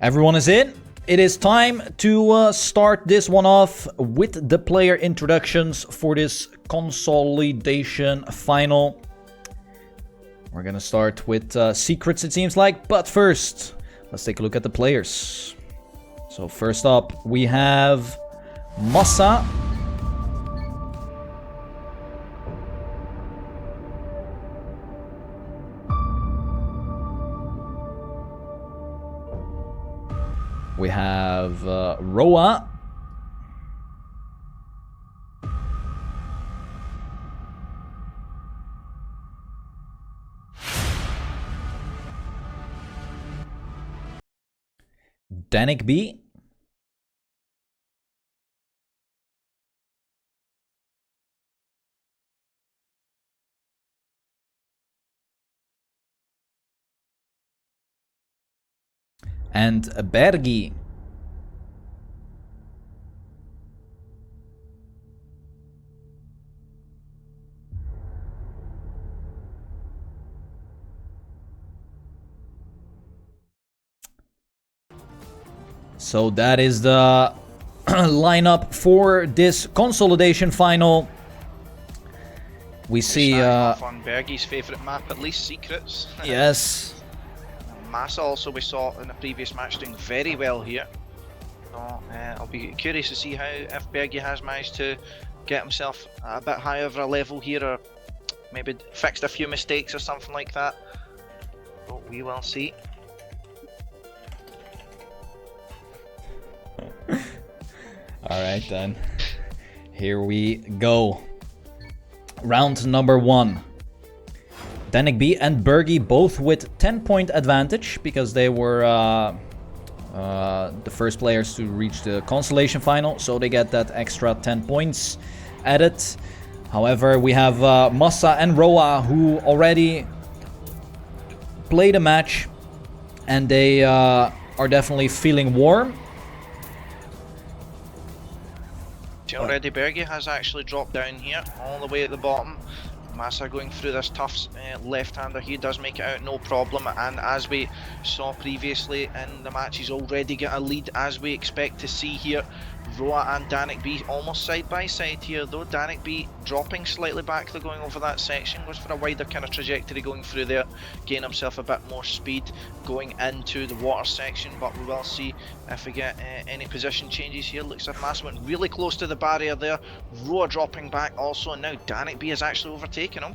Everyone is in. It is time to start this one off with the player introductions for this Consolidation final. We're gonna start with secrets, it seems like, but first, let's take a look at the players. So first up, we have Massa. We have Roa. DanikB. And Bergie. So that is the lineup for this Consolidation final. We see on Bergie's favourite map, at least secrets. Yes. Massa also we saw in the previous match doing very well here. So I'll be curious to see how if Bergie has managed to get himself a bit higher of a level here, or maybe fixed a few mistakes or something like that. But we will see. Alright then. Here we go. Round number 1. DanikB and Bergie both with 10-point advantage because they were the first players to reach the Consolidation final, so they get that extra 10 points added. However, we have Massa and Roa who already played a match and they are definitely feeling warm. Already Bergie has actually dropped down here, all the way at the bottom. Massa going through this tough left-hander, he does make it out no problem, and as we saw previously in the match, he's already got a lead as we expect to see here. Roa and DanikB almost side by side here though. DanikB dropping slightly back, they're going over that section, goes for a wider kind of trajectory going through there, gain himself a bit more speed going into the water section, but we will see if we get any position changes here. Looks like Massa went really close to the barrier there. Roa dropping back also, and now DanikB is actually overtaking him.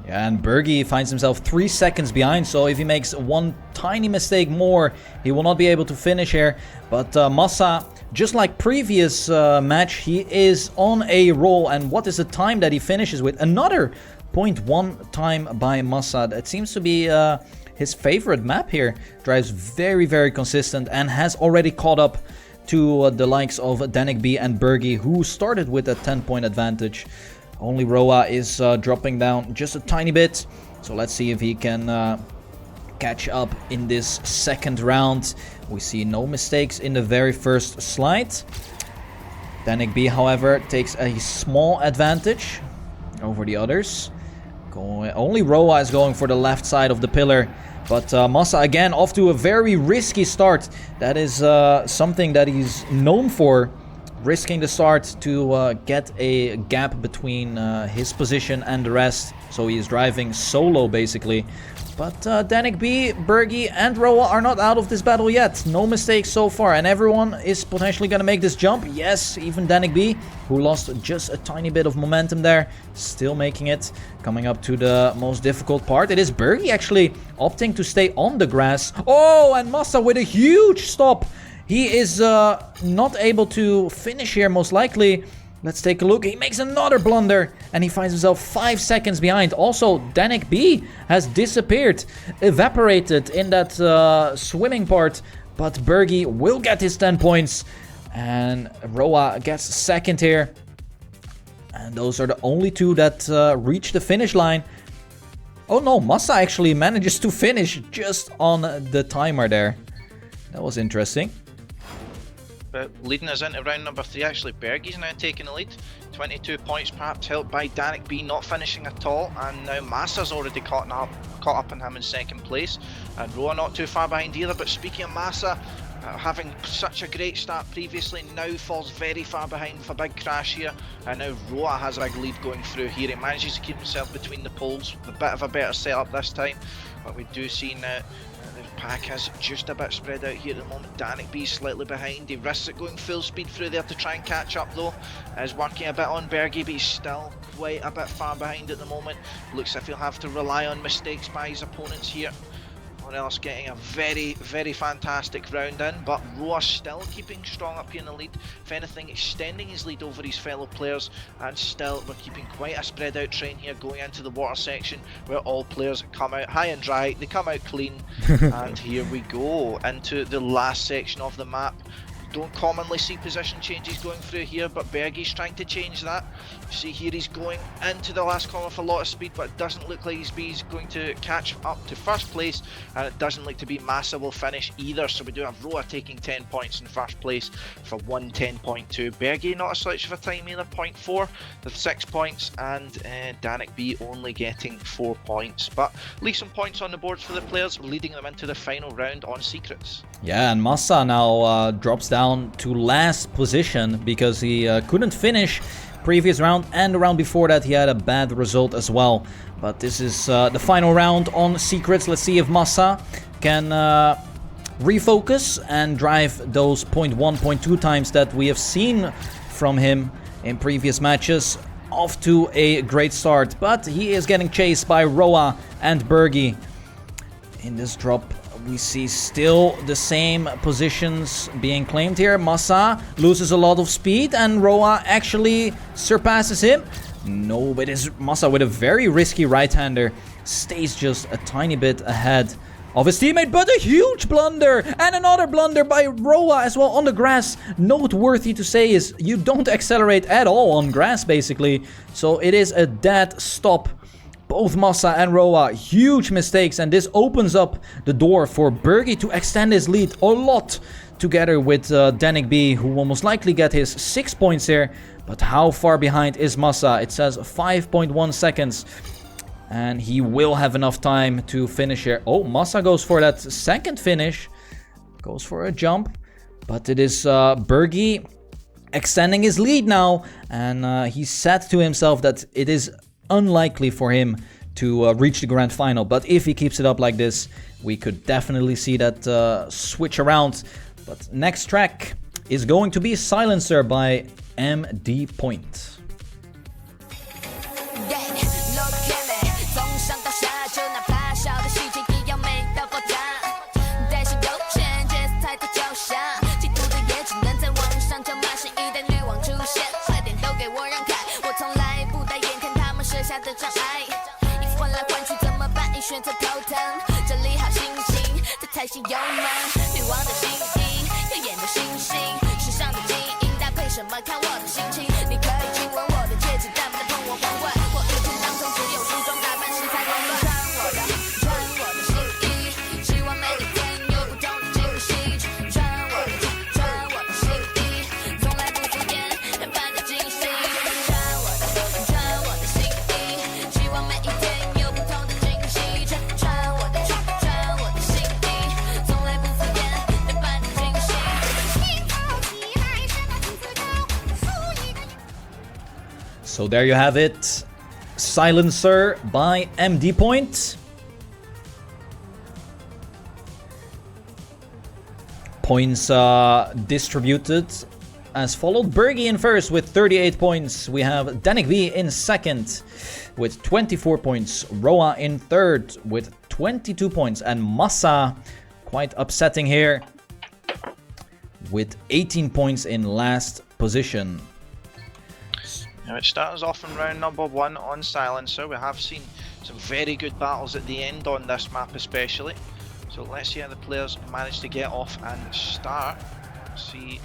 Yeah, and Bergie finds himself 3 seconds behind, so if he makes one tiny mistake more, he will not be able to finish here. But Massa, just like previous match, he is on a roll, and what is the time that he finishes with? Another 0.1 time by Massa. That seems to be his favorite map here. Drives very, very consistent and has already caught up to the likes of DanikB and Bergie, who started with a 10-point advantage. Only Roa is dropping down just a tiny bit, so let's see if he can catch up in this second round. We see no mistakes in the very first slide. DanikB, however, takes a small advantage over the others. Only Roa is going for the left side of the pillar, but Massa again off to a very risky start. That is something that he's known for. Risking the start to get a gap between his position and the rest. So he is driving solo basically. But DanikB, Bergie and Roa are not out of this battle yet. No mistakes so far, and everyone is potentially going to make this jump. Yes, even DanikB, who lost just a tiny bit of momentum there, still making it. Coming up to the most difficult part. It is Bergie actually opting to stay on the grass. Oh, and Massa with a huge stop. He is not able to finish here, most likely. Let's take a look. He makes another blunder, and he finds himself 5 seconds behind. Also, DanikB has disappeared, evaporated in that swimming part. But Bergie will get his 10 points, and Roa gets second here. And those are the only two that reach the finish line. Oh no, Massa actually manages to finish just on the timer there. That was interesting. But leading us into round number 3, actually Bergie's now taking the lead. 22 points, perhaps helped by DanikB not finishing at all, and now Massa's already caught up on him in second place. And Roa not too far behind either, but speaking of Massa, having such a great start previously, now falls very far behind with a big crash here, and now Roa has a big lead going through here. He manages to keep himself between the poles, a bit of a better setup this time, but we do see now the pack is just a bit spread out here at the moment. DanikB slightly behind. He risks it going full speed through there to try and catch up though. Is working a bit on Bergie, but he's still quite a bit far behind at the moment. Looks as if he'll have to rely on mistakes by his opponents here, or else getting a very, very fantastic round in. But Roa still keeping strong up here in the lead, if anything extending his lead over his fellow players, and still we're keeping quite a spread out train here going into the water section where all players come out high and dry, they come out clean. And here we go into the last section of the map. Don't commonly see position changes going through here, but Bergie's trying to change that. You see here he's going into the last corner with a lot of speed, but it doesn't look like he's going to catch up to first place, and it doesn't look to be Massa will finish either. So we do have Roa taking 10 points in first place for 110.2. Bergie not a slouch of a time either, 0.4 with 6 points, and DanikB only getting 4 points. But at least some points on the boards for the players, leading them into the final round on secrets. Yeah, and Massa now drops down to last position because he couldn't finish previous round, and the round before that he had a bad result as well. But this is the final round on secrets. Let's see if Massa can refocus and drive those 0.1, 0.2 times that we have seen from him in previous matches off to a great start. But he is getting chased by Roa and Bergie. In this drop we see still the same positions being claimed here. Massa loses a lot of speed and Roa actually surpasses him. No, but it's Massa with a very risky right-hander stays just a tiny bit ahead of his teammate, but a huge blunder and another blunder by Roa as well on the grass. Noteworthy to say is you don't accelerate at all on grass basically, so it is a dead stop. Both Massa and Roa, huge mistakes, and this opens up the door for Bergie to extend his lead a lot together with DanikB, who will most likely get his 6 points here. But how far behind is Massa? It says 5.1 seconds, and he will have enough time to finish here. Oh, Massa goes for that second finish, goes for a jump, but it is Bergie extending his lead now, and he said to himself that it is unlikely for him to reach the grand final, but if he keeps it up like this, we could definitely see that switch around. But next track is going to be Silencer by MD Point. So there you have it, Silencer by MD Point. Points distributed as followed. Bergie in first with 38 points. We have DanikB in second with 24 points. Roa in third with 22 points. And Massa, quite upsetting here, with 18 points in last position. Now it starts off in round number 1 on Silencer. We have seen some very good battles at the end on this map especially. So let's see how the players manage to get off and start. See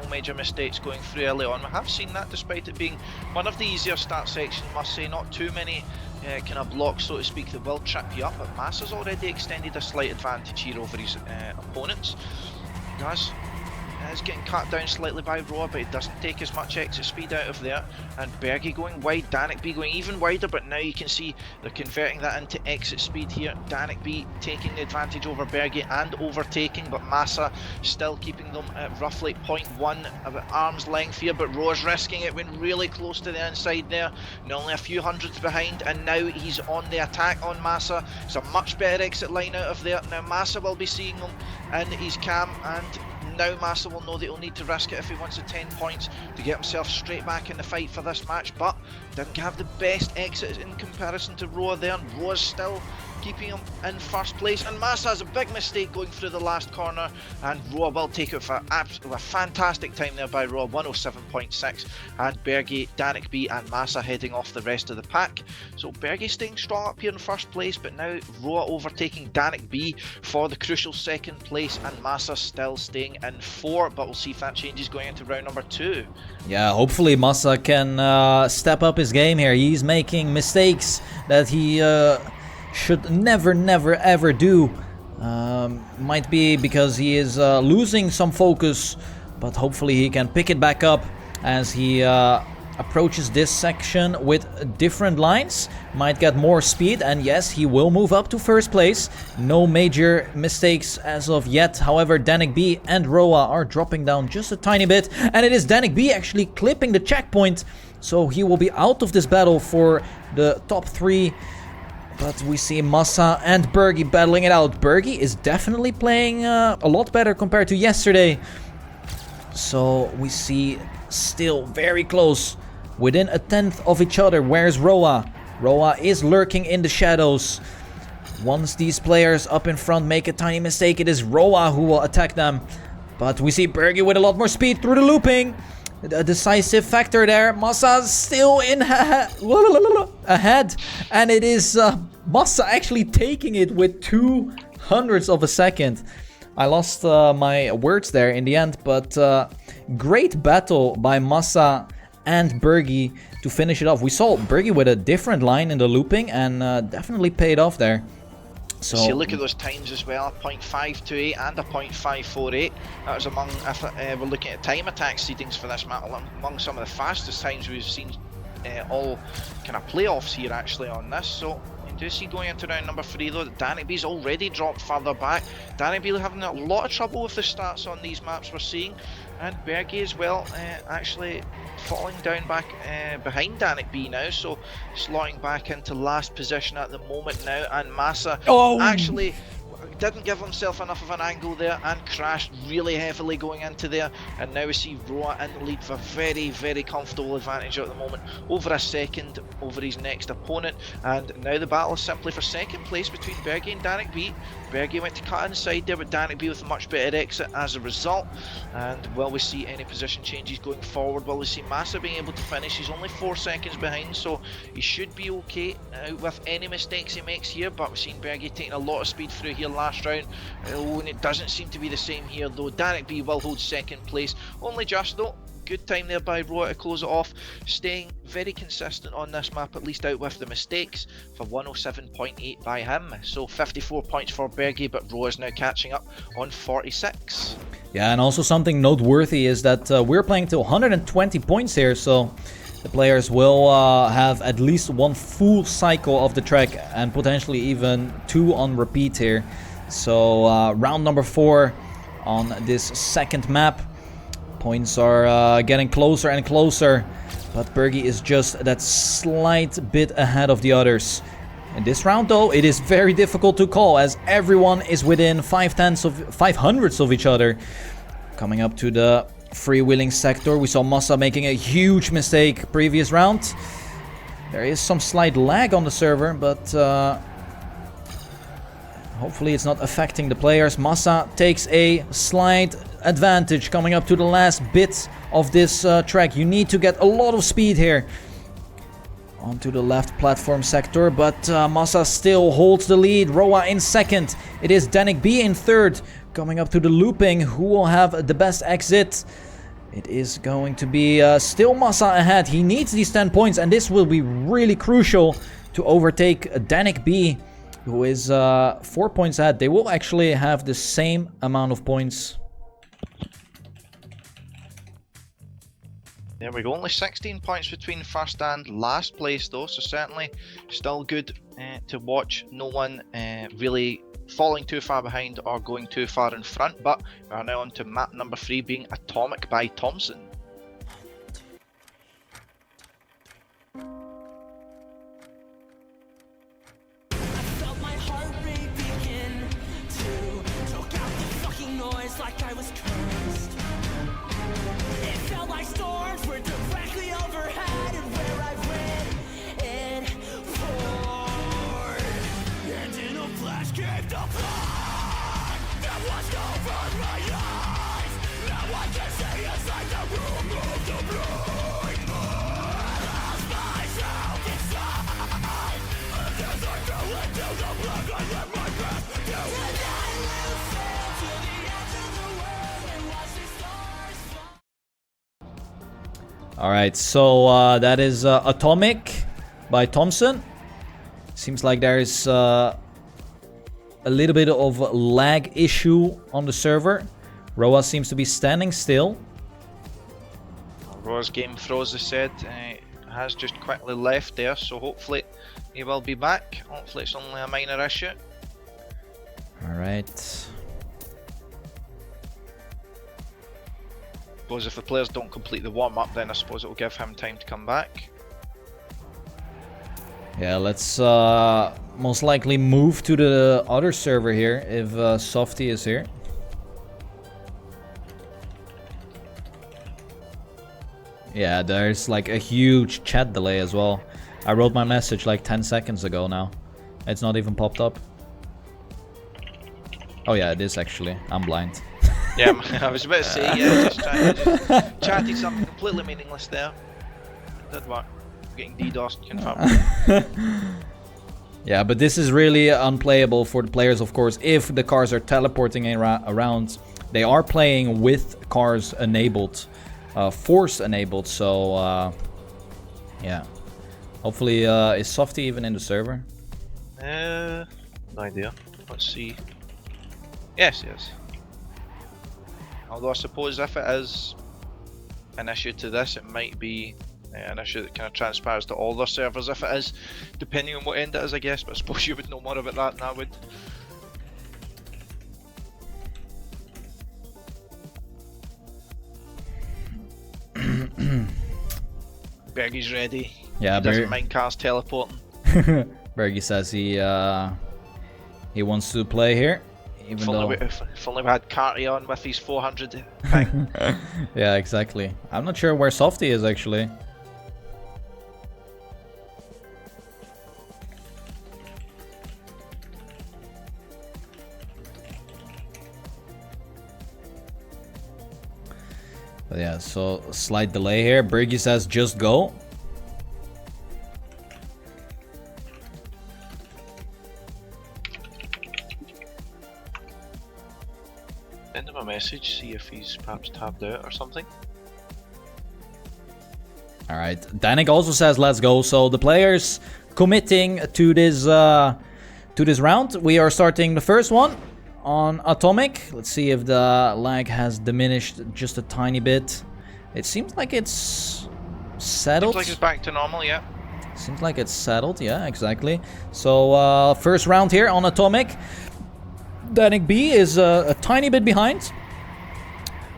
no major mistakes going through early on. We have seen that despite it being one of the easier start sections, must say. Not too many kind of blocks, so to speak, that will trip you up. But Massa's already extended a slight advantage here over his opponents. He does is getting cut down slightly by Roa, but he doesn't take as much exit speed out of there. And Bergie going wide, DanikB going even wider, but now you can see they're converting that into exit speed here. DanikB taking the advantage over Bergie and overtaking, but Massa still keeping them at roughly 0.1 of arm's length here, but Roa's risking it, went really close to the inside there, and only a few hundreds behind, and now he's on the attack on Massa. It's a much better exit line out of there. Now Massa will be seeing them in his cam, and now Massa will know that he'll need to risk it if he wants the 10 points to get himself straight back in the fight for this match, but didn't have the best exit in comparison to Roa there, and Roa's still keeping him in first place, and Massa has a big mistake going through the last corner, and Roa will take it for a fantastic time there by Roa, 107.6, and Bergie, DanikB and Massa heading off the rest of the pack. So Bergie staying strong up here in first place, but now Roa overtaking DanikB for the crucial second place, and Massa still staying in 4, but we'll see if that changes going into round number 2. Yeah, hopefully Massa can step up his game here. He's making mistakes that he should never ever do. Might be because he is losing some focus, but hopefully he can pick it back up as he approaches this section with different lines. Might get more speed, and yes, he will move up to first place. No major mistakes as of yet. However, DanikB and Roa are dropping down just a tiny bit, and it is DanikB actually clipping the checkpoint, so he will be out of this battle for the top 3. But we see Massa and Bergie battling it out. Bergie is definitely playing a lot better compared to yesterday. So we see still very close, within a tenth of each other. Where's Roa? Roa is lurking in the shadows. Once these players up in front make a tiny mistake, it is Roa who will attack them. But we see Bergie with a lot more speed through the looping. A decisive factor there. Massa still in ahead, and it is Massa actually taking it with 0.02 of a second. I lost my words there in the end, but great battle by Massa and Bergie to finish it off. We saw Bergie with a different line in the looping, and definitely paid off there. So you look at those times as well, a 0.528 and a 0.548. That was among, if we're looking at time attack seedings for this map, among some of the fastest times we've seen all kind of playoffs here actually on this. So you do see going into round number 3 though that DanikB's already dropped further back. DanikB having a lot of trouble with the stats on these maps we're seeing, and Bergie as well actually falling down back behind DanikB now, so slotting back into last position at the moment now, and Massa actually didn't give himself enough of an angle there and crashed really heavily going into there, and now we see Roa in the lead for a very comfortable advantage at the moment, over a second over his next opponent. And now the battle is simply for second place between Bergie and DanikB. Bergie went to cut inside there, but DanikB with a much better exit as a result. And will we see any position changes going forward? Will we see Massa being able to finish? He's only 4 seconds behind, so he should be okay with any mistakes he makes here, but we've seen Bergie taking a lot of speed through here last round. And it doesn't seem to be the same here though. DanikB will hold second place, only just though. Good time there by Roa to close it off, staying very consistent on this map, at least out with the mistakes, for 107.8 by him. So 54 points for Bergie, but Roa is now catching up on 46. Yeah, and also something noteworthy is that we're playing to 120 points here, so the players will have at least 1 full cycle of the track, and potentially even 2 on repeat here. So round number 4 on this second map. Points are getting closer and closer, but Bergie is just that slight bit ahead of the others. In this round though, it is very difficult to call, as everyone is within 5/100ths of each other. Coming up to the freewheeling sector, we saw Massa making a huge mistake previous round. There is some slight lag on the server, but hopefully it's not affecting the players. Massa takes a slight advantage coming up to the last bit of this track. You need to get a lot of speed here onto the left platform sector, but Massa still holds the lead. Roa in second. It is DanikB in third. Coming up to the looping, who will have the best exit? It is going to be still Massa ahead. He needs these 10 points, and this will be really crucial to overtake DanikB, who is 4 points ahead. They will actually have the same amount of points. There we go, only 16 points between first and last place though, so certainly still good to watch. No one really falling too far behind or going too far in front, but we are now on to map number 3, being Atomic by Thompson. Like I was cursed. It felt like storms were directly overhead, and where I ran forward, and in a flash came the blood that washed over my eyes. Now I can see inside the room of the blind. I lost myself inside. As I fell into the blood, I let my breath down. Alright, so that is Atomic by Thompson. Seems like there's a little bit of lag issue on the server. Roa seems to be standing still. Roa's game froze, as said, has just quickly left there, so hopefully he will be back. Hopefully it's only a minor issue. Alright. I suppose if the players don't complete the warm-up, then I suppose it will give him time to come back. Yeah, let's most likely move to the other server here if Softy is here. Yeah, there's like a huge chat delay as well. I wrote my message like 10 seconds ago now. It's not even popped up. Oh yeah, it is actually. I'm blind. Yeah, I was about to say, yeah, just chatted something completely meaningless there. It did work. Getting DDoSed, confirmed. Yeah, but this is really unplayable for the players, of course, if the cars are teleporting around. They are playing with cars enabled, force enabled, so yeah. Hopefully, is Softy even in the server? No idea. Let's see. Yes, yes. Although I suppose if it is an issue to this, it might be an issue that kind of transpires to all their servers. If it is, depending on what end it is, I guess. But I suppose you would know more about that than I would. Bergie's ready. Yeah, he doesn't mind cars teleporting. Bergie says he wants to play here. Even if only we had Carty on with his 400 thing. Yeah, exactly. I'm not sure where Softy is actually. But yeah, so slight delay here. Bergie says just go. Send him a message, see if he's perhaps tabbed out or something. Alright, Danik also says let's go, so the players committing to this round. We are starting the first one on Atomic. Let's see if the lag has diminished just a tiny bit. It seems like it's settled. Seems like it's back to normal, yeah. Seems like it's settled, yeah, exactly. So first round here on Atomic. DanikB is a tiny bit behind.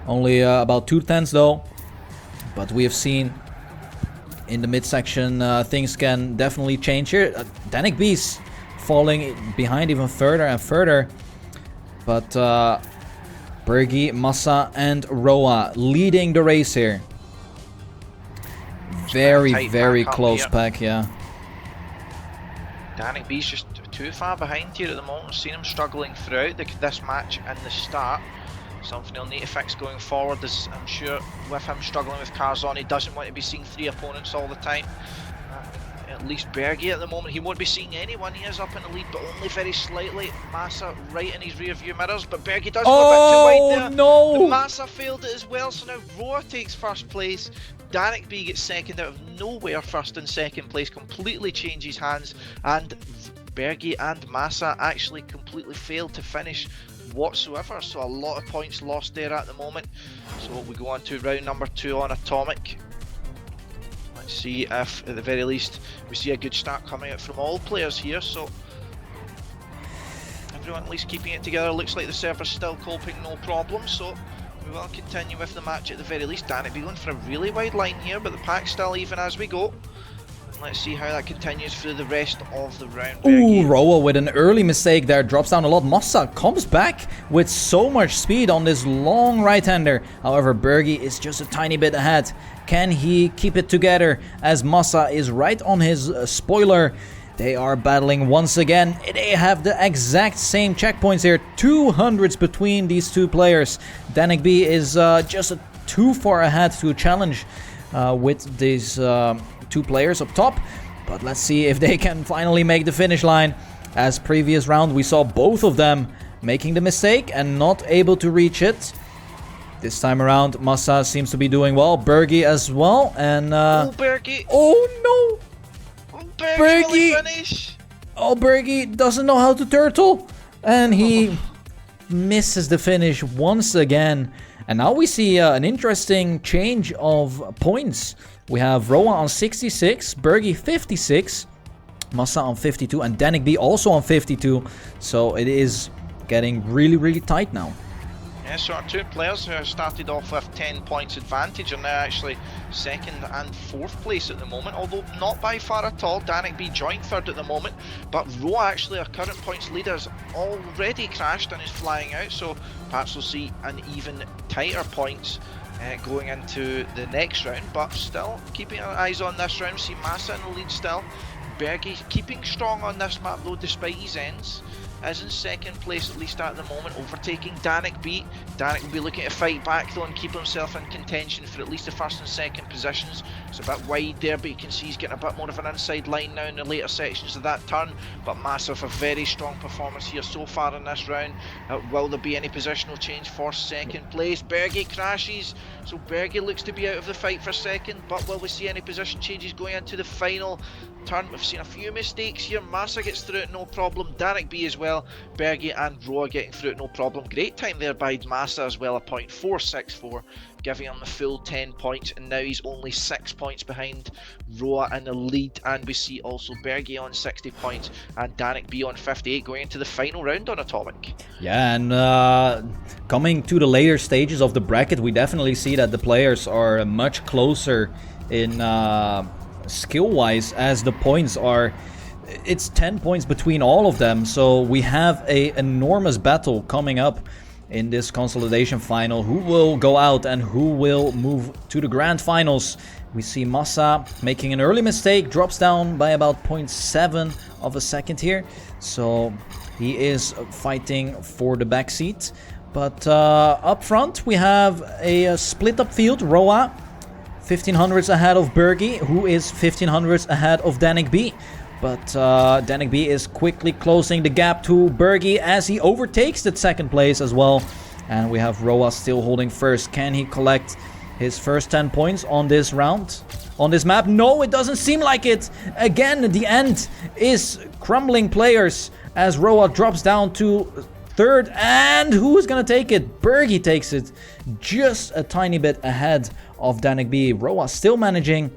Only about 2/10 though. But we have seen in the midsection things can definitely change here. DanikB's falling behind even further and further. But Bergie, Massa and Roa leading the race here. Very close pack, yeah. DanikB's just too far behind here at the moment. We've seen him struggling throughout this match and the start. Something he'll need to fix going forward is, I'm sure, with him struggling with cars on, he doesn't want to be seeing 3 opponents all the time. At least Bergie at the moment, he won't be seeing anyone. He is up in the lead, but only very slightly. Massa right in his rear view mirrors, but Bergie does go a bit too wide there. No! The Massa failed it as well, so now Roa takes first place. DanikB gets second out of nowhere. First and second place completely changes hands, and Bergie and Massa actually completely failed to finish whatsoever, so a lot of points lost there at the moment. So we go on to round number 2 on Atomic. see if at the very least we see a good start coming out from all players here. So everyone at least keeping it together. Looks like the server's still coping, no problem. So we will continue with the match at the very least. DanikB going for a really wide line here, but the pack's still even as we go. Let's see how that continues through the rest of the round. Ooh, Roa with an early mistake there, drops down a lot. Massa comes back with so much speed on this long right-hander. However, Bergie is just a tiny bit ahead. Can he keep it together as Massa is right on his spoiler? They are battling once again. They have the exact same checkpoints here. 200s between these two players. DanikB is just too far ahead to challenge with these two players up top. But let's see if they can finally make the finish line. As previous round, we saw both of them making the mistake and not able to reach it. This time around, Massa seems to be doing well. Bergie as well. And oh, Bergie! Oh no! Bergie! Finish. Oh, Bergie doesn't know how to turtle. And he misses the finish once again. And now we see an interesting change of points. We have Roa on 66, Bergie 56, Massa on 52, and DanikB also on 52. So it is getting really, really tight now. Yeah, so our two players who started off with 10 points advantage are now actually second and fourth place at the moment, although not by far at all. DanikB joint third at the moment, but Roa actually, our current points leaders, already crashed and is flying out, so perhaps we'll see an even tighter points going into the next round, but still keeping our eyes on this round. See Massa in the lead still. Bergie keeping strong on this map though, despite his ends. Is in second place at least at the moment, overtaking DanikB. DanikB will be looking to fight back though and keep himself in contention for at least the first and second positions. It's a bit wide there, but you can see he's getting a bit more of an inside line now in the later sections of that turn. But Massa with a very strong performance here so far in this round. Will there be any positional change for second place? Bergie crashes, so Bergie looks to be out of the fight for second, but will we see any position changes going into the final turn? We've seen a few mistakes here. Massa gets through it no problem, DanikB as well, Bergie and Roa getting through it no problem. Great time there by Massa as well, a .464, giving him the full 10 points, and now he's only 6 points behind Roa in the lead. And we see also Bergie on 60 points and DanikB on 58 going into the final round on Atomic. Yeah, and coming to the later stages of the bracket, we definitely see that the players are much closer in skill-wise, as the points are, it's 10 points between all of them. So we have a enormous battle coming up in this consolidation final. Who will go out and who will move to the grand finals? We see Massa making an early mistake, drops down by about 0.7 of a second here. So he is fighting for the back seat. But up front we have a split up field. Roa 1500s ahead of Bergie, who is 1500s ahead of DanikB. But DanikB is quickly closing the gap to Bergie as he overtakes that second place as well. And we have Roa still holding first. Can he collect his first 10 points on this round, on this map? No, it doesn't seem like it. Again, the end is crumbling players as Roa drops down to third. And who is going to take it? Bergie takes it, just a tiny bit ahead of DanikB. Roa still managing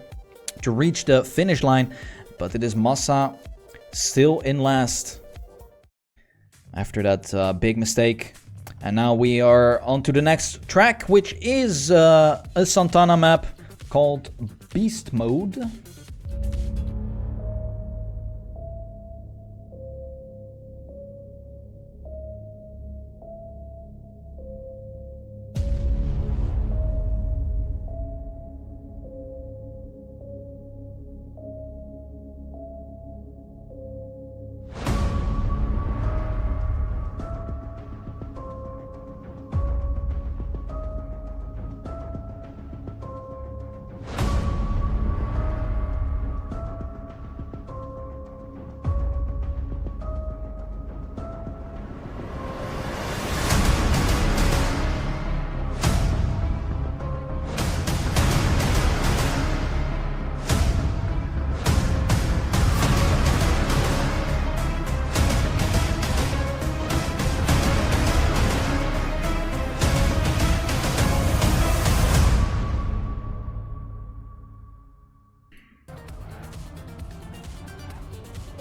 to reach the finish line, but it is Massa still in last after that big mistake. And now we are on to the next track, which is a Santana map called Beast Mode.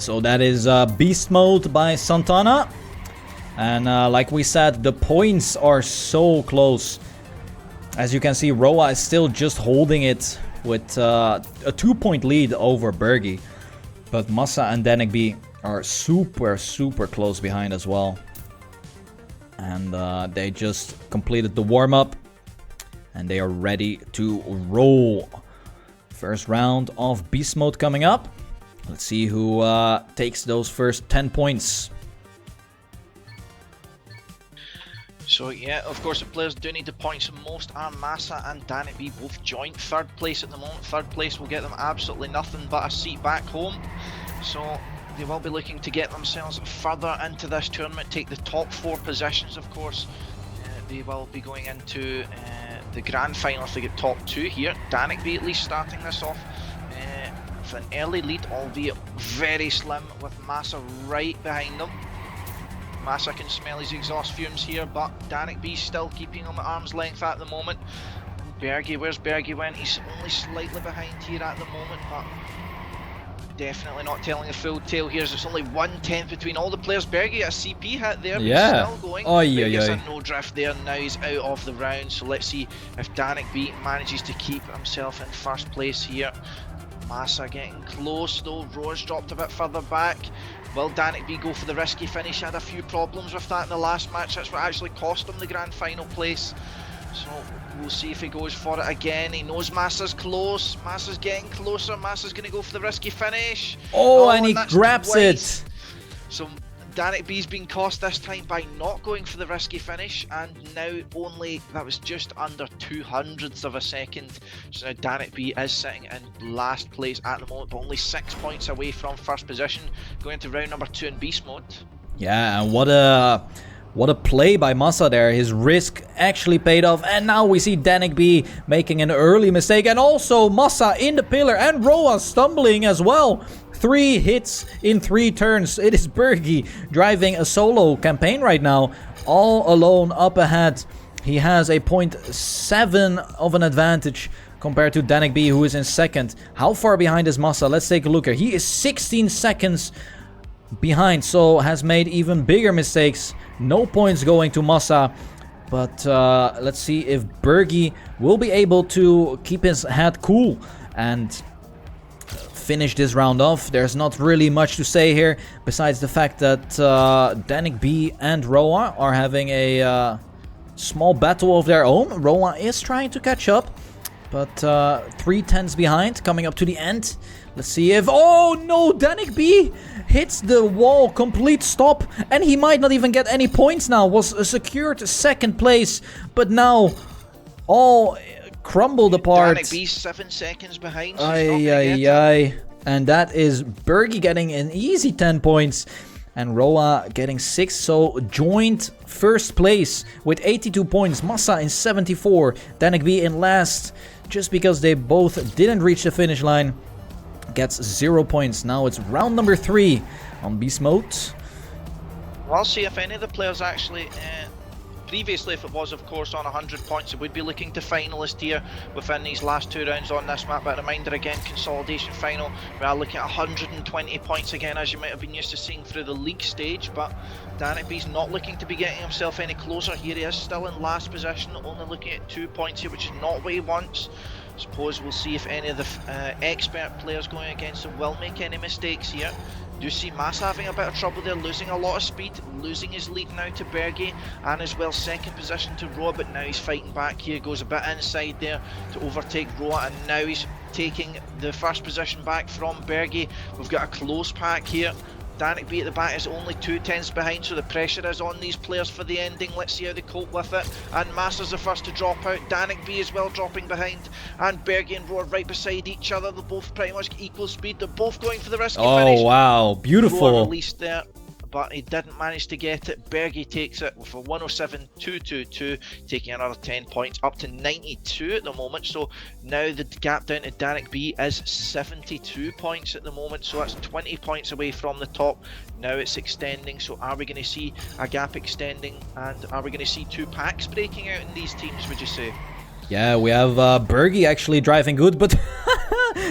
So that is Beast Mode by Santana. And like we said, the points are so close. As you can see, Roa is still just holding it with a 2-point lead over Bergie. But Massa and DanikB are super close behind as well. And they just completed the warm-up. And they are ready to roll. First round of Beast Mode coming up. Let's see who takes those first 10 points. So yeah, of course the players do need the points the most, and Massa and DanikB both joint third place at the moment. Third place will get them absolutely nothing but a seat back home. So they will be looking to get themselves further into this tournament, take the top 4 positions of course. They will be going into the grand final if they get top 2 here. DanikB at least starting this off with an early lead, albeit very slim, with Massa right behind them. Massa can smell his exhaust fumes here, but DanikB still keeping him at arm's length at the moment. Bergie, where's Bergie went? He's only slightly behind here at the moment, but definitely not telling a full tale here. It's only 1/10 between all the players. Bergie a CP hit there, but yeah, he's still going. Bergie's a no drift there. Now he's out of the round, so let's see if DanikB manages to keep himself in first place here. Massa getting close though. Roa's dropped a bit further back. Will DanikB go for the risky finish? Had a few problems with that in the last match. That's what actually cost him the grand final place. So we'll see if he goes for it again. He knows Massa's close. Massa's getting closer. Massa's going to go for the risky finish. Oh, and he grabs it. So DanikB's been cost this time by not going for the risky finish, and now only, that was just under 200ths of a second. So now DanikB is sitting in last place at the moment, but only 6 points away from first position, going into round number 2 in Beast Mode. Yeah, and what a play by Massa there. His risk actually paid off, and now we see DanikB making an early mistake, and also Massa in the pillar, and Roa stumbling as well. 3 hits in 3 turns. It is Bergie driving a solo campaign right now, all alone up ahead. He has a 0.7 of an advantage compared to DanikB, who is in second. How far behind is Massa? Let's take a look here. He is 16 seconds behind, so has made even bigger mistakes. No points going to Massa. But let's see if Bergie will be able to keep his head cool and finish this round off. There's not really much to say here, besides the fact that DanikB and Roa are having a small battle of their own. Roa is trying to catch up, but 3/10 behind, coming up to the end. Let's see if... Oh no, DanikB hits the wall, complete stop, and he might not even get any points now. Was a secured second place, but now all crumbled apart. DanikB 7 seconds behind. So and that is Bergie getting an easy 10 points and Roa getting 6. So joint first place with 82 points. Massa in 74. DanikB in last, just because they both didn't reach the finish line, gets 0 points. Now it's round number 3 on Beast Mode. We'll see if any of the players actually... previously, if it was of course on 100 points, it would be looking to finalist here within these last 2 rounds on this map. But a reminder again, Consolidation final, we are looking at 120 points again, as you might have been used to seeing through the league stage. But DanikB's not looking to be getting himself any closer here. He is still in last position, only looking at 2 points here, which is not what he wants. I suppose we'll see if any of the expert players going against him will make any mistakes here. Do see Massa having a bit of trouble there, losing a lot of speed, losing his lead now to Bergie, and as well second position to Roa, but now he's fighting back here, goes a bit inside there to overtake Roa, and now he's taking the first position back from Bergie. We've got a close pack here. DanikB at the back is only 2/10 behind, so the pressure is on these players for the ending. Let's see how they cope with it. And Massa's the first to drop out. DanikB as well dropping behind. And Bergie and Roa right beside each other. They're both pretty much equal speed. They're both going for the risky finish. Oh wow, beautiful. Roa released there, but he didn't manage to get it. Bergie takes it with a 107.222, taking another 10 points, up to 92 at the moment. So now the gap down to DanikB is 72 points at the moment, so that's 20 points away from the top. Now it's extending, so are we going to see a gap extending, and are we going to see 2 packs breaking out in these teams, would you say? Yeah, we have Bergie actually driving good, but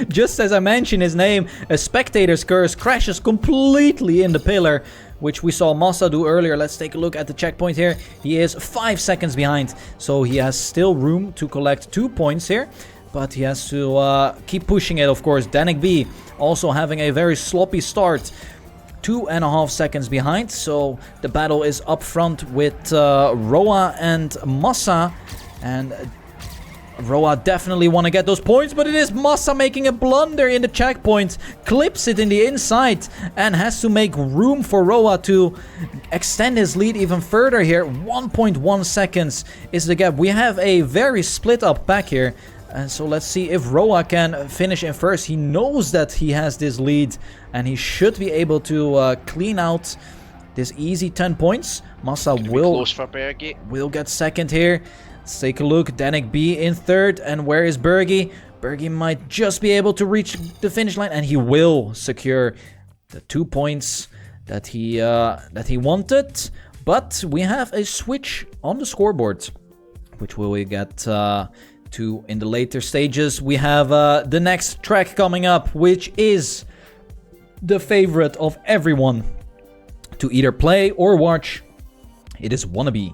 Just as I mention his name, a spectator's curse crashes completely in the pillar, which we saw Massa do earlier. Let's take a look at the checkpoint here. He is 5 seconds behind, so he has still room to collect 2 points here. But he has to keep pushing it, of course. DanikB also having a very sloppy start. 2.5 seconds behind, so the battle is up front with Roa and Massa. And Roa definitely want to get those points, but it is Massa making a blunder in the checkpoint, clips it in the inside, and has to make room for Roa to extend his lead even further here. 1.1 seconds is the gap. We have a very split up back here, and so let's see if Roa can finish in first. He knows that he has this lead, and he should be able to clean out this easy 10 points. Massa will get second here. Let's take a look. DanikB in third. And where is Bergie? Bergie might just be able to reach the finish line, and he will secure the 2 points that he wanted. But we have a switch on the scoreboard, which we will get to in the later stages. We have the next track coming up, which is the favorite of everyone to either play or watch. It is Wannabe.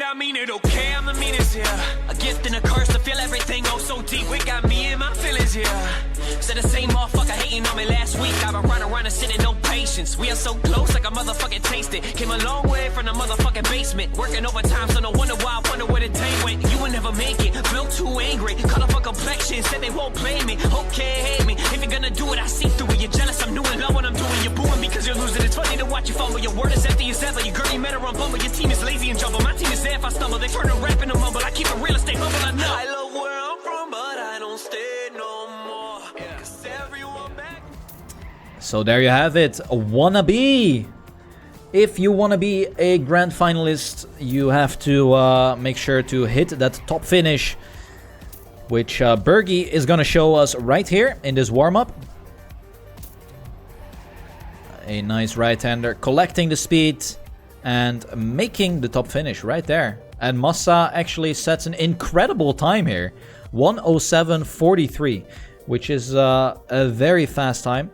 I mean it, okay, I'm the meanest here. A gift and a curse to feel everything oh so deep. We got me and my feelings here. Said the same motherfucker hating on me last week. I've been running around and sitting, no patience. We are so close, like a motherfucking taste it. Came a long way from the motherfucking basement. Working overtime, so no wonder why I wonder where the day went. You will never make it, feel too angry. Caught up on complexion, said they won't play me. Okay, hate me. If you're gonna do it, I see through it. You're jealous, I'm new and love what I'm doing. You're booing because you're losing. It's funny to watch you fumble. Your word is empty as ever. Your girl, you met her on Bumble. Your team is lazy and jumble. My team is there if I stumble. They turn to rap and a mumble. I keep it real estate humble. I know. I love where I'm from, but I don't stay no more. Cause everyone back. So there you have it, Wannabe. If you want to be a grand finalist, you have to make sure to hit that top finish, which Bergie is going to show us right here in this warm-up. A nice right-hander, collecting the speed and making the top finish right there. And Massa actually sets an incredible time here, 1:07.43, which is a very fast time.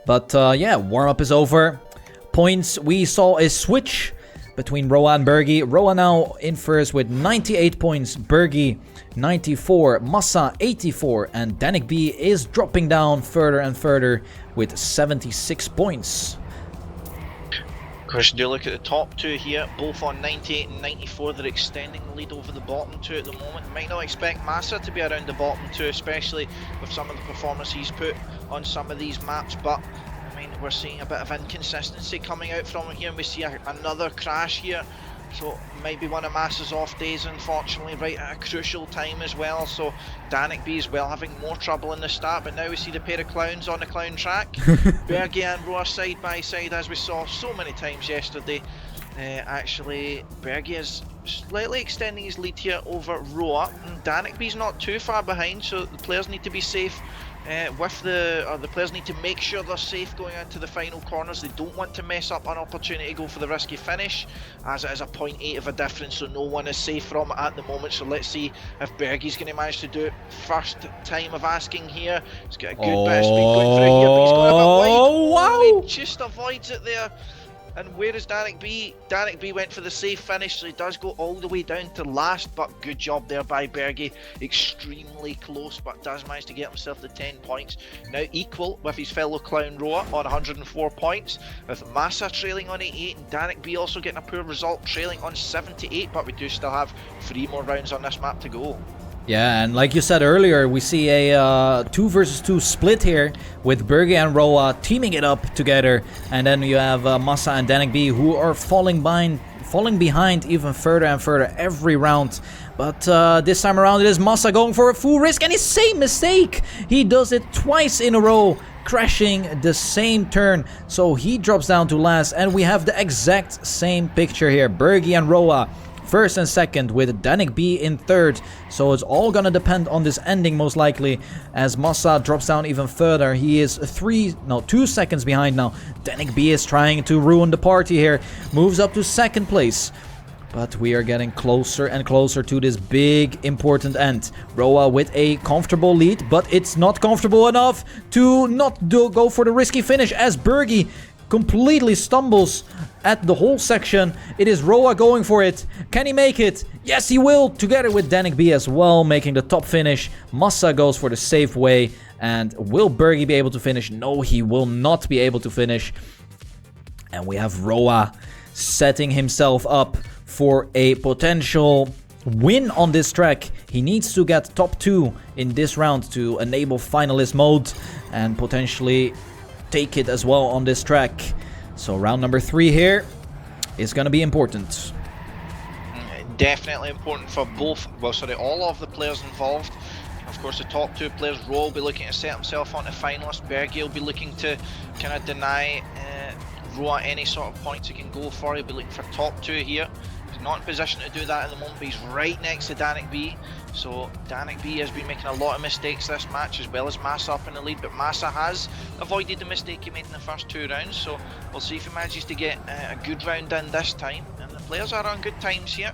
But yeah, warm-up is over. Points, we saw a switch between Roa and Bergie. Roa now in first with 98 points, Bergie 94, Massa 84, and DanikB is dropping down further and further with 76 points. Of course, do look at the top two here, both on 98 and 94. They're extending the lead over the bottom two at the moment. Might not expect Massa to be around the bottom two, especially with some of the performance he's put on some of these maps, but I mean, we're seeing a bit of inconsistency coming out from him here, and we see another crash here. So maybe one of Massa's off days, unfortunately, right at a crucial time as well. So DanikB as well having more trouble in the start, but now we see the pair of clowns on the clown track. Bergie and Roa side by side, as we saw so many times yesterday. Actually, Bergie is slightly extending his lead here over Roa, and DanikB's not too far behind, so the players need to be safe. The players need to make sure they're safe going into the final corners. They don't want to mess up an opportunity to go for the risky finish, as it is a 0.8 of a difference, so no one is safe from it at the moment. So let's see if Bergie's going to manage to do it. First time of asking here. He's got a good bit of speed going through here, but he's got a bit wide. Wow! He just avoids it there. And where is DanikB? DanikB went for the safe finish, so he does go all the way down to last, but good job there by Bergie. Extremely close, but does manage to get himself the 10 points. Now equal with his fellow clown Roa on 104 points, with Massa trailing on 88 and DanikB also getting a poor result, trailing on 78, but we do still have 3 more rounds on this map to go. Yeah, and like you said earlier, we see a 2 versus 2 split here with Bergie and Roa teaming it up together, and then you have Massa and DanikB who are falling behind even further and further every round. But this time around it is Massa going for a full risk, and his same mistake. He does it twice in a row, crashing the same turn, so he drops down to last, and we have the exact same picture here. Bergie and Roa first and second, with DanikB in third. So it's all gonna depend on this ending most likely, as Massa drops down even further. He is 2 seconds behind now. DanikB is trying to ruin the party here, moves up to second place. But we are getting closer and closer to this big, important end. Roa with a comfortable lead, but it's not comfortable enough to not go for the risky finish, as Bergie completely stumbles at the whole section. It is Roa going for it. Can he make it? Yes, he will, together with DanikB as well, making the top finish. Massa goes for the safe way. And will Bergie be able to finish? No, he will not be able to finish. And we have Roa setting himself up for a potential win on this track. He needs to get top 2 in this round to enable finalist mode and potentially take it as well on this track. So round number 3 here is going to be important. Definitely important for both, all of the players involved. Of course, the top 2 players, Roa will be looking to set himself onto finalist. Bergie will be looking to kind of deny Roa any sort of points he can go for. He'll be looking for top 2 here. He's not in position to do that at the moment, but he's right next to DanikB. So DanikB has been making a lot of mistakes this match, as well as Massa up in the lead, but Massa has avoided the mistake he made in the first 2 rounds. So we'll see if he manages to get a good round in this time. And the players are on good times here.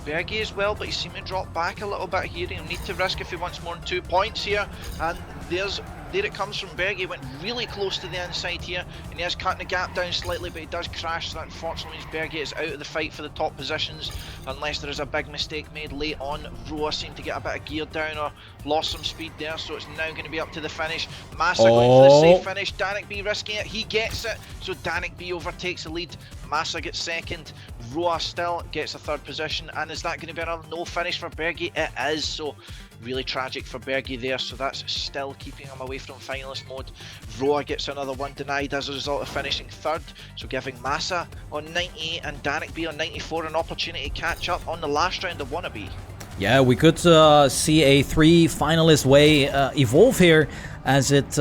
Bergie as well, but he seemed to drop back a little bit here. He'll need to risk if he wants more than 2 points here. And there it comes from Bergie. Went really close to the inside here, and he has cut the gap down slightly, but he does crash. So that unfortunately means Bergie is out of the fight for the top positions, unless there is a big mistake made late on. Roa seemed to get a bit of gear down or lost some speed there, so it's now going to be up to the finish. Massa going for the safe finish. DanikB risking it. He gets it, so DanikB overtakes the lead. Massa gets second. Roa still gets a 3rd position, and is that going to be another no finish for Bergie? It is. So really tragic for Bergie there, so that's still keeping him away from finalist mode. Roa gets another one denied as a result of finishing 3rd, so giving Massa on 98 and DanikB on 94 an opportunity to catch up on the last round of Wannabe. Yeah, we could see a 3 finalist way evolve here, as it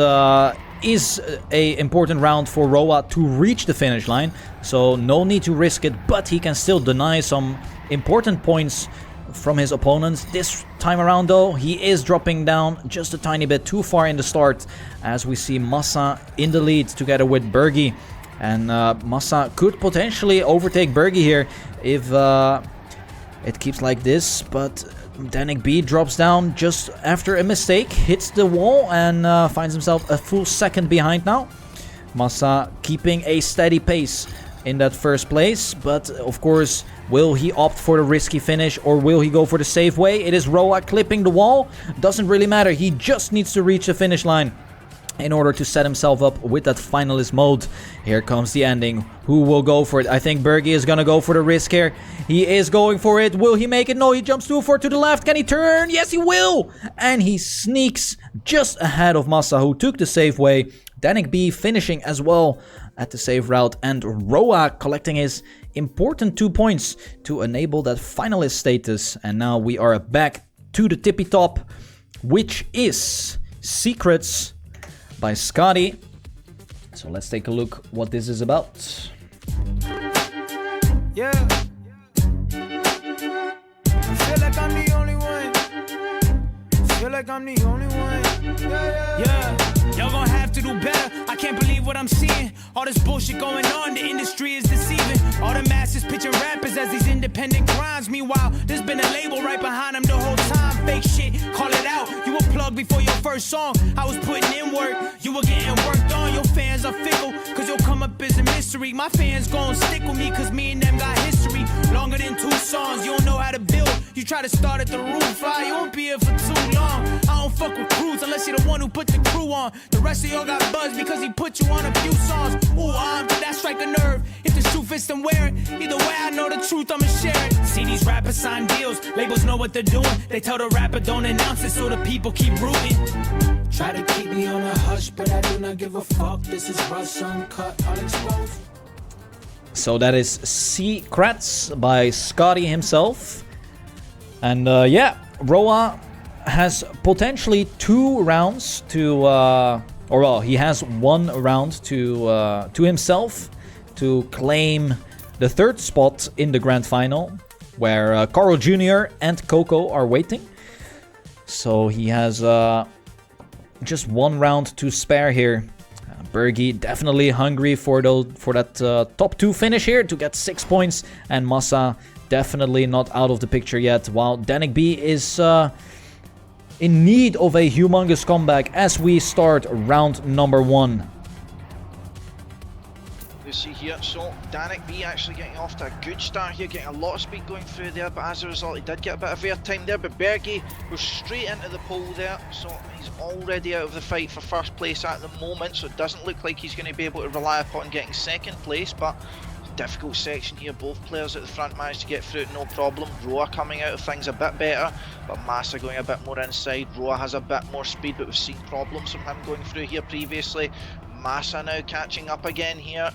is a important round for Roa to reach the finish line, so no need to risk it, but he can still deny some important points from his opponents. This time around though, he is dropping down just a tiny bit too far in the start, as we see Massa in the lead together with Bergie. And Massa could potentially overtake Bergie here if it keeps like this, but DanikB drops down just after a mistake, hits the wall, and finds himself a full second behind now. Massa keeping a steady pace in that first place, but of course, will he opt for the risky finish or will he go for the safe way? It is Roa clipping the wall. Doesn't really matter, he just needs to reach the finish line in order to set himself up with that finalist mode. Here comes the ending. Who will go for it? I think Bergie is gonna go for the risk here. He is going for it. Will he make it? No, he jumps too far to the left. Can he turn? Yes, he will! And he sneaks just ahead of Massa, who took the safe way. DanikB finishing as well at the safe route, and Roa collecting his important 2 points to enable that finalist status. And now we are back to the tippy top, which is Secrets by Scotty. So let's take a look what this is about. Yeah. I feel like I'm the only one. Feel like I'm the only one. Yeah. Y'all gonna have to do better. I can't believe what I'm seeing. All this bullshit going on, the industry is deceiving. All the masses pitching rappers as these independent crimes. Meanwhile, there's been a label right behind them the whole time. Fake shit, call it out. You were plugged before your first song. I was putting in work, you were getting worked on. Your fans are fickle, cause you'll come up as a mystery. My fans gon' stick with me, cause me and them got history. Longer than 2 songs, you don't know how to build. You try to start at the roof, you won't be here for too long. I don't fuck with crews unless you're the one who put the crew on. The rest of y'all got buzz because he put you on a few songs. Ooh, did that strike a nerve? If the shoe fits, then wear it. Either way, I know the truth, I'ma share it. See these rappers sign deals, labels know what they're doing. They tell the rapper don't announce it, so the people keep rooting. Try to keep me on a hush, but I do not give a fuck. This is Rush Uncut, I'll expose. So that is Secrets by Scotty himself. And yeah, Roa has potentially 2 rounds to, or well, he has 1 round to himself to claim the 3rd spot in the grand final. where Carl Jr. and Coco are waiting. So he has just one round to spare here. Bergie definitely hungry for that top 2 finish here to get 6 points. And Massa definitely not out of the picture yet, while DanikB is in need of a humongous comeback as we start round number 1. You see here, so DanikB actually getting off to a good start here, getting a lot of speed going through there, but as a result he did get a bit of airtime there. But Bergie goes straight into the pole there, so he's already out of the fight for first place at the moment, so it doesn't look like he's going to be able to rely upon getting second place. But difficult section here, both players at the front managed to get through it no problem. Roa coming out of things a bit better, but Massa going a bit more inside. Roa has a bit more speed, but we've seen problems from him going through here previously. Massa now catching up again here.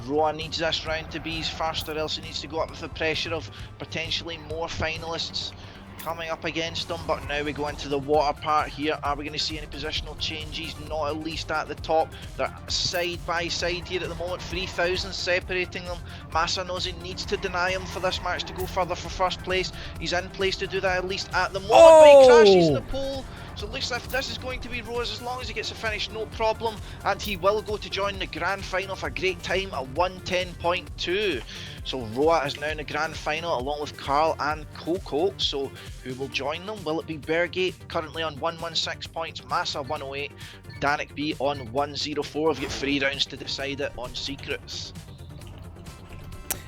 Roa needs this round to be his first, or else he needs to go up with the pressure of potentially more finalists coming up against them. But now we go into the water part here. Are we going to see any positional changes? Not at least at the top. They're side by side here at the moment, 3,000 separating them. Massa knows he needs to deny him for this match to go further for first place. He's in place to do that at least at the moment, but he crashes the pole. So it looks like this is going to be Roa's as long as he gets a finish, no problem. And he will go to join the grand final for a great time at 110.2. So Roa is now in the grand final along with Carl and Coco. So who will join them? Will it be Bergie, currently on 116 points, Massa 108, DanikB on 104. We've got 3 rounds to decide it on secrets.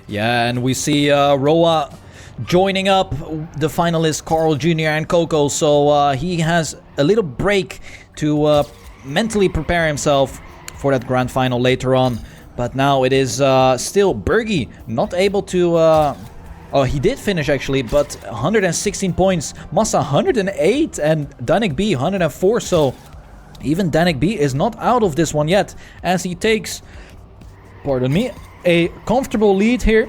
Yeah, and we see Roa joining up the finalists Carl Jr. and Coco, so he has a little break to mentally prepare himself for that grand final later on. But now it is still Bergie not able to... oh, he did finish actually, but 116 points, Massa 108 and DanikB 104, so even DanikB is not out of this one yet, as he takes, pardon me, a comfortable lead here.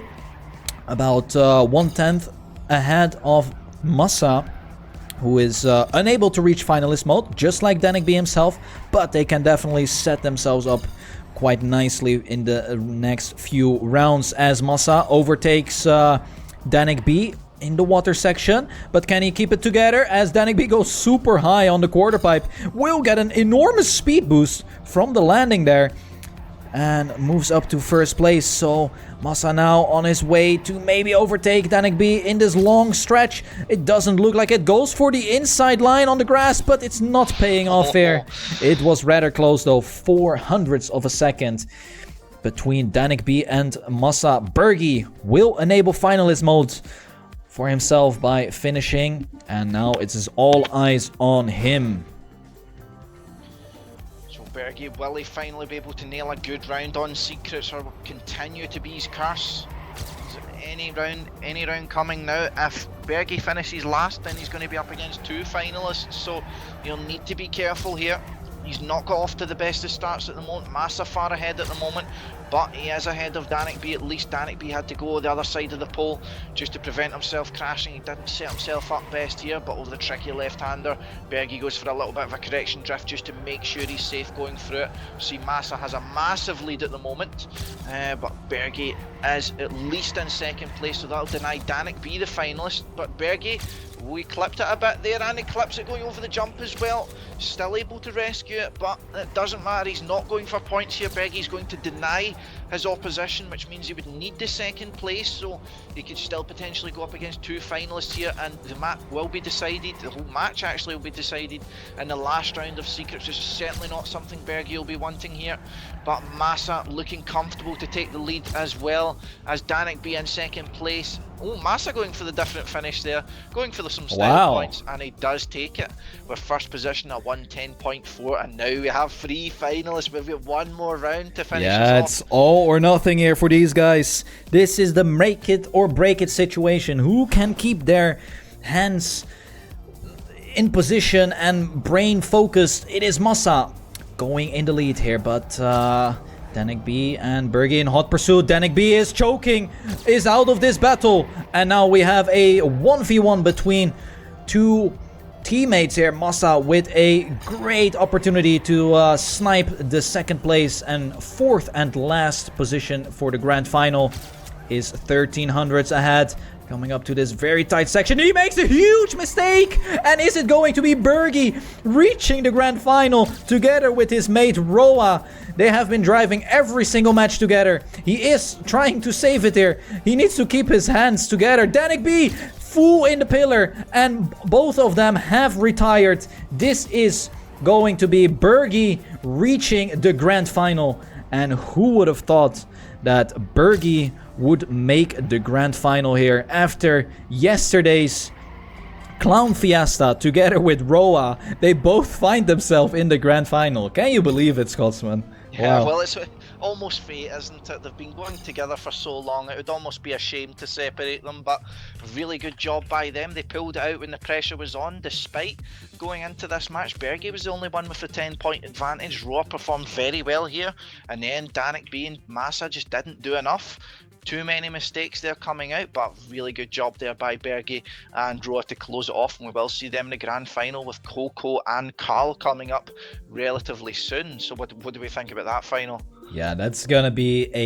About 1/10 ahead of Massa, who is unable to reach finalist mode, just like DanikB himself, but they can definitely set themselves up quite nicely in the next few rounds as Massa overtakes DanikB in the water section. But can he keep it together as DanikB goes super high on the quarter pipe? Will get an enormous speed boost from the landing there and moves up to first place. So Massa now on his way to maybe overtake DanikB in this long stretch. It doesn't look like it. Goes for the inside line on the grass, but it's not paying off here. It was rather close though, 0.04 of a second between DanikB and Massa. Bergie will enable finalist mode for himself by finishing, and now it's all eyes on him. Bergie, will he finally be able to nail a good round on secrets, or will continue to be his curse? Is there any round coming now? If Bergie finishes last, then he's going to be up against 2 finalists, so he'll need to be careful here. He's not got off to the best of starts at the moment. Massa far ahead at the moment, but he is ahead of DanikB. At least DanikB had to go the other side of the pole just to prevent himself crashing. He didn't set himself up best here, but with the tricky left-hander, Bergie goes for a little bit of a correction drift just to make sure he's safe going through it. See, Massa has a massive lead at the moment, but Bergie is at least in second place, so that'll deny DanikB the finalist. But Bergie, we clipped it a bit there, and he clips it going over the jump as well. Still able to rescue it, but it doesn't matter. He's not going for points here. Bergie's going to deny his opposition, which means he would need the second place, so he could still potentially go up against 2 finalists here, and the map will be decided. The whole match actually will be decided in the last round of secrets. This is certainly not something Bergie will be wanting here, but Massa looking comfortable to take the lead as well as DanikB in second place. Oh, Massa going for the different finish there, going for some style points, and he does take it with first position at 110.4, and now we have 3 finalists. We've got 1 more round to finish. Yeah, it's all or nothing here for these guys. This is the make it or break it situation. Who can keep their hands in position and brain focused? It is Massa going in the lead here, but DanikB and Bergie in hot pursuit. DanikB is choking, is out of this battle, and now we have a 1v1 between 2 teammates here. Massa with a great opportunity to snipe the second place and 4th and last position for the grand final. Is 1300s ahead. Coming up to this very tight section. He makes a huge mistake. And is it going to be Bergie reaching the grand final together with his mate Roa? They have been driving every single match together. He is trying to save it here. He needs to keep his hands together. DanikB full in the pillar. And both of them have retired. This is going to be Bergie reaching the grand final. And who would have thought that Bergie would make the grand final here after yesterday's Clown Fiesta together with Roa? They both find themselves in the grand final. Can you believe it, Scotsman? Yeah, Wow. well, it's almost fate, isn't it? They've been going together for so long, it would almost be a shame to separate them, but really good job by them. They pulled it out when the pressure was on, despite going into this match. Bergie was the only one with the 10-point advantage. Roa performed very well here, and then DanikB and Massa just didn't do enough. Too many mistakes there coming out, but really good job there by Bergie and Roa to close it off. And we will see them in the grand final with Coco and Carl coming up relatively soon. So what do we think about that final? Yeah, that's gonna be a